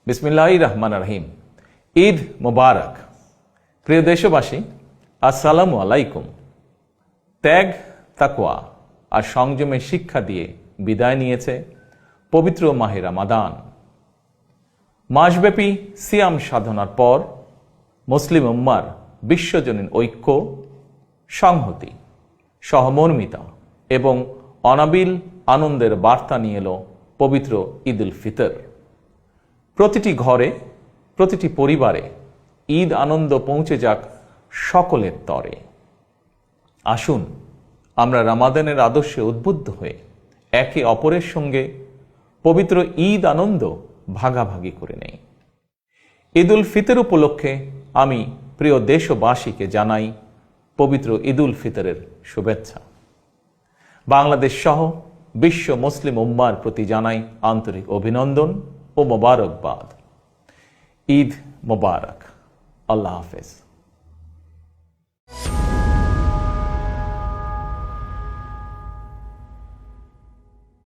বিসমিল্লাহির রহমানির রহিম। ঈদ মোবারক। প্রিয় দেশবাসী, আসসালামু আলাইকুম। ত্যাগ, তাকওয়া আর সংযমের শিক্ষা দিয়ে বিদায় নিয়েছে পবিত্র মাহে রমাদান। মাসব্যাপী সিয়াম সাধনার পর মুসলিম উম্মার বিশ্বজনীন ঐক্য, সংহতি, সহমর্মিতা এবং অনাবিল আনন্দের বার্তা নিয়ে এলো পবিত্র ঈদ উল ফিতর। প্রতিটি ঘরে, প্রতিটি পরিবারে ঈদ আনন্দ পৌঁছে যাক সকলের তরে। আসুন আমরা রমাদানের আদর্শে উদ্বুদ্ধ হয়ে একে অপরের সঙ্গে পবিত্র ঈদ আনন্দ ভাগাভাগি করে নেই। ঈদ উল ফিতর উপলক্ষে আমি প্রিয় দেশবাসীকে জানাই পবিত্র ঈদ উল ফিতরের শুভেচ্ছা। বাংলাদেশ সহ বিশ্ব মুসলিম উম্মার প্রতি জানাই আন্তরিক অভিনন্দন ও মোবারকবাদ। ঈদ মোবারক। আল্লাহ হাফেজ।